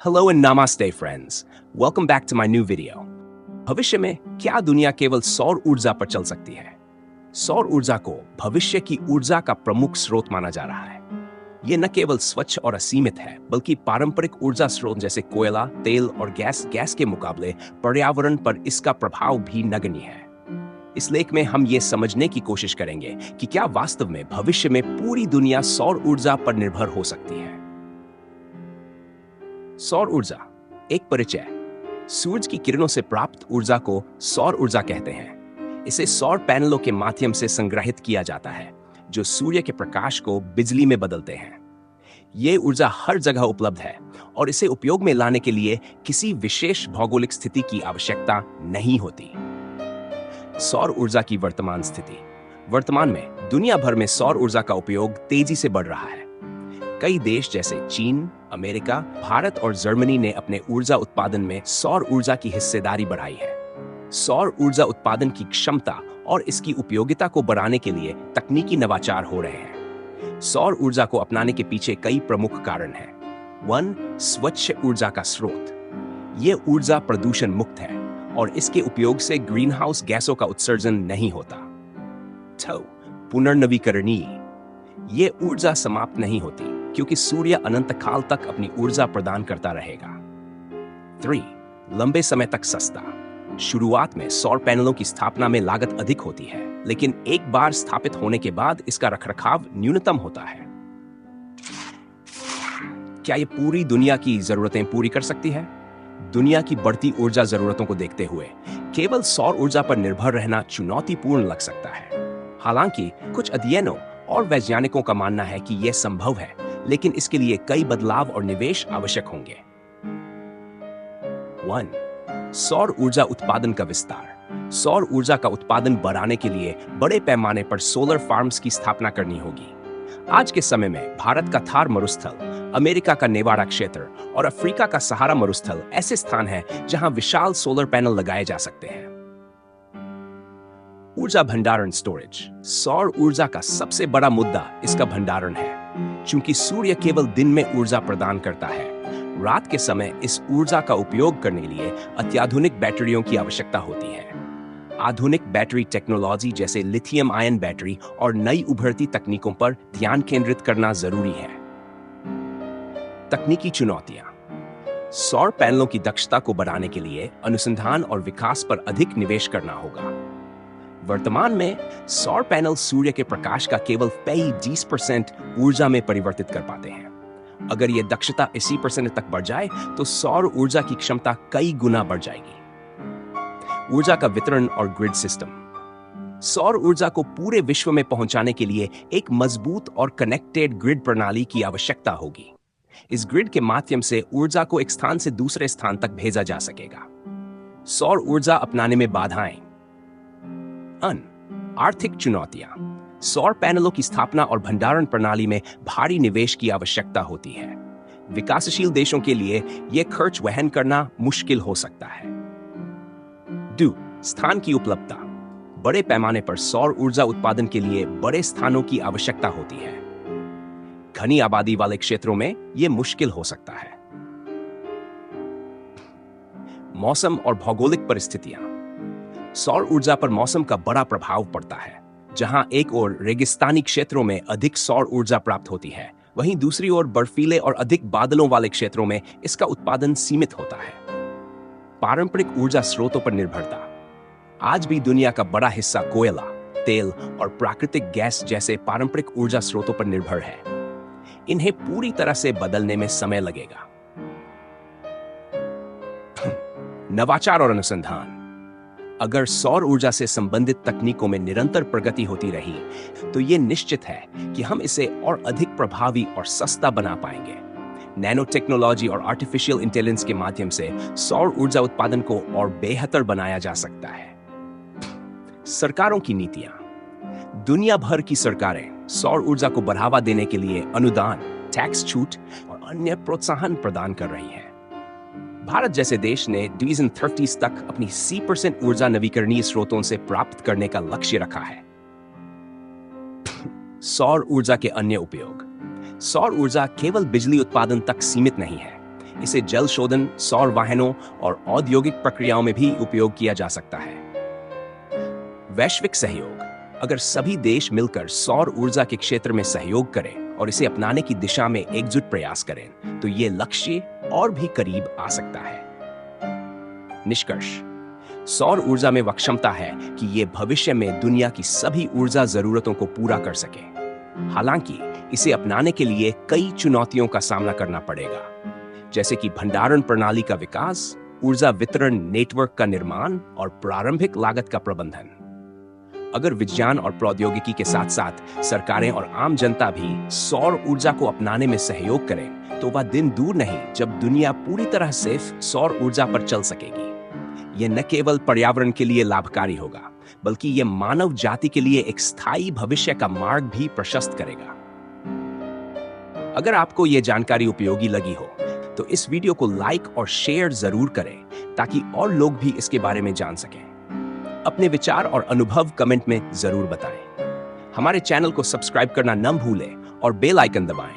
Hello and namaste friends. Welcome back to my new video. भविष्य में क्या दुनिया केवल सौर ऊर्जा पर चल सकती है? सौर ऊर्जा को भविष्य की ऊर्जा का प्रमुख स्रोत माना जा रहा है। ये न केवल स्वच्छ और असीमित है, बल्कि पारंपरिक ऊर्जा स्रोत जैसे कोयला, तेल और गैस के मुकाबले पर्यावरण पर इसका प्रभाव भी नगण्य है। इस लेख में हम ये समझने की कोशिश करेंगे कि क्या वास्तव में भविष्य में पूरी दुनिया सौर ऊर्जा पर निर्भर हो सकती है। सौर ऊर्जा एक परिचय। सूरज की किरणों से प्राप्त ऊर्जा को सौर ऊर्जा कहते हैं। इसे सौर पैनलों के माध्यम से संग्रहित किया जाता है, जो सूर्य के प्रकाश को बिजली में बदलते हैं। ये ऊर्जा हर जगह उपलब्ध है और इसे उपयोग में लाने के लिए किसी विशेष भौगोलिक स्थिति की आवश्यकता नहीं होती। सौर ऊर्जा की वर्तमान स्थिति। वर्तमान में दुनिया भर में सौर ऊर्जा का उपयोग तेजी से बढ़ रहा है। कई देश जैसे चीन, अमेरिका, भारत और जर्मनी ने अपने ऊर्जा उत्पादन में सौर ऊर्जा की हिस्सेदारी बढ़ाई है। सौर ऊर्जा उत्पादन की क्षमता और इसकी उपयोगिता को बढ़ाने के लिए तकनीकी नवाचार हो रहे हैं। सौर ऊर्जा को अपनाने के पीछे कई प्रमुख कारण हैं। 1. स्वच्छ ऊर्जा का स्रोत। यह ऊर्जा प्रदूषण मुक्त है और इसके उपयोग से ग्रीन हाउस गैसों का उत्सर्जन नहीं होता। 2. पुनर्नवीकरणीय। ये ऊर्जा समाप्त नहीं होती क्योंकि सूर्य अनंत काल तक अपनी ऊर्जा प्रदान करता रहेगा। 3. लंबे समय तक सस्ता। शुरुआत में सौर पैनलों की स्थापना में लागत अधिक होती है, लेकिन एक बार स्थापित होने के बाद इसका रखरखाव न्यूनतम होता है। क्या ये पूरी दुनिया की जरूरतें पूरी कर सकती है? दुनिया की बढ़ती ऊर्जा जरूरतों को देखते हुए केवल सौर ऊर्जा पर निर्भर रहना चुनौतीपूर्ण लग सकता है। हालांकि कुछ अध्ययनों और वैज्ञानिकों का मानना है कि यह संभव है, लेकिन इसके लिए कई बदलाव और निवेश आवश्यक होंगे। 1. सौर ऊर्जा उत्पादन का विस्तार। सौर ऊर्जा का उत्पादन बढ़ाने के लिए बड़े पैमाने पर सोलर फार्म्स की स्थापना करनी होगी। आज के समय में भारत का थार मरुस्थल, अमेरिका का नेवाडा क्षेत्र और अफ्रीका का सहारा मरुस्थल ऐसे स्थान हैं जहां विशाल सोलर पैनल लगाए जा सकते हैं। ऊर्जा भंडारण स्टोरेज। सौर ऊर्जा का सबसे बड़ा मुद्दा इसका भंडारण है। चूंकि सूर्य केवल दिन में ऊर्जा प्रदान करता है, रात के समय इस ऊर्जा का उपयोग करने के लिए अत्याधुनिक बैटरियों की आवश्यकता होती है। आधुनिक बैटरी टेक्नोलॉजी जैसे लिथियम आयन बैटरी और नई उभरती तकनीकों पर ध्यान केंद्रित करना जरूरी है। तकनीकी चुनौतियां। सौर पैनलों की दक्षता को बढ़ाने के लिए अनुसंधान और विकास पर अधिक निवेश करना होगा। वर्तमान में सौर पैनल सूर्य के प्रकाश का केवल 20% ऊर्जा में परिवर्तित कर पाते हैं। अगर यह दक्षता 80% तक बढ़ जाए तो सौर ऊर्जा की क्षमता कई गुना बढ़ जाएगी। ऊर्जा का वितरण और ग्रिड सिस्टम। सौर ऊर्जा को पूरे विश्व में पहुंचाने के लिए एक मजबूत और कनेक्टेड ग्रिड प्रणाली की आवश्यकता होगी। इस ग्रिड के माध्यम से ऊर्जा को एक स्थान से दूसरे स्थान तक भेजा जा सकेगा। सौर ऊर्जा अपनाने में बाधाएं। आर्थिक चुनौतियां। सौर पैनलों की स्थापना और भंडारण प्रणाली में भारी निवेश की आवश्यकता होती है। विकासशील देशों के लिए यह खर्च वहन करना मुश्किल हो सकता है। 2. स्थान की उपलब्धता। बड़े पैमाने पर सौर ऊर्जा उत्पादन के लिए बड़े स्थानों की आवश्यकता होती है। घनी आबादी वाले क्षेत्रों में यह मुश्किल हो सकता है। मौसम और भौगोलिक परिस्थितियां। सौर ऊर्जा पर मौसम का बड़ा प्रभाव पड़ता है। जहां एक ओर रेगिस्तानी क्षेत्रों में अधिक सौर ऊर्जा प्राप्त होती है, वहीं दूसरी ओर बर्फीले और अधिक बादलों वाले क्षेत्रों में इसका उत्पादन सीमित होता है। पारंपरिक ऊर्जा स्रोतों पर निर्भरता। आज भी दुनिया का बड़ा हिस्सा कोयला, तेल और प्राकृतिक गैस जैसे पारंपरिक ऊर्जा स्रोतों पर निर्भर है। इन्हें पूरी तरह से बदलने में समय लगेगा। नवाचार और अनुसंधान। अगर सौर ऊर्जा से संबंधित तकनीकों में निरंतर प्रगति होती रही, तो यह निश्चित है कि हम इसे और अधिक प्रभावी और सस्ता बना पाएंगे। नैनो टेक्नोलॉजी और आर्टिफिशियल इंटेलिजेंस के माध्यम से सौर ऊर्जा उत्पादन को और बेहतर बनाया जा सकता है। सरकारों की नीतियां। दुनिया भर की सरकारें सौर ऊर्जा को बढ़ावा देने के लिए अनुदान, टैक्स छूट और अन्य प्रोत्साहन प्रदान कर रही हैं। भारत जैसे देश ने 2030 तक अपनी 80% ऊर्जा नवीकरणीय स्रोतों से प्राप्त करने का लक्ष्य रखा है। सौर ऊर्जा के अन्य उपयोग। सौर ऊर्जा केवल बिजली उत्पादन तक सीमित नहीं है। इसे जल शोधन, सौर वाहनों और औद्योगिक प्रक्रियाओं में भी उपयोग किया जा सकता है। वैश्विक सहयोग। अगर सभी देश मिलकर सौर ऊर्जा के क्षेत्र में सहयोग करें और इसे अपनाने की दिशा में एकजुट प्रयास करें तो ये लक्ष्य और भी करीब आ सकता है। निष्कर्ष। सौर ऊर्जा में वह क्षमता है कि ये भविष्य में दुनिया की सभी ऊर्जा जरूरतों को पूरा कर सके। हालांकि इसे अपनाने के लिए कई चुनौतियों का सामना करना पड़ेगा, जैसे कि भंडारण प्रणाली का विकास, ऊर्जा वितरण नेटवर्क का निर्माण और प्रारंभिक लागत का प्रबंधन। अगर विज्ञान और प्रौद्योगिकी के साथ साथ सरकारें और आम जनता भी सौर ऊर्जा को अपनाने में सहयोग करें तो वह दिन दूर नहीं जब दुनिया पूरी तरह से सौर ऊर्जा पर चल सकेगी। यह न केवल पर्यावरण के लिए लाभकारी होगा, बल्कि यह मानव जाति के लिए एक स्थायी भविष्य का मार्ग भी प्रशस्त करेगा। अगर आपको यह जानकारी उपयोगी लगी हो तो इस वीडियो को लाइक और शेयर जरूर करें ताकि और लोग भी इसके बारे में जान सकें। अपने विचार और अनुभव कमेंट में जरूर बताएं। हमारे चैनल को सब्सक्राइब करना न भूलें और बेल आइकन दबाएं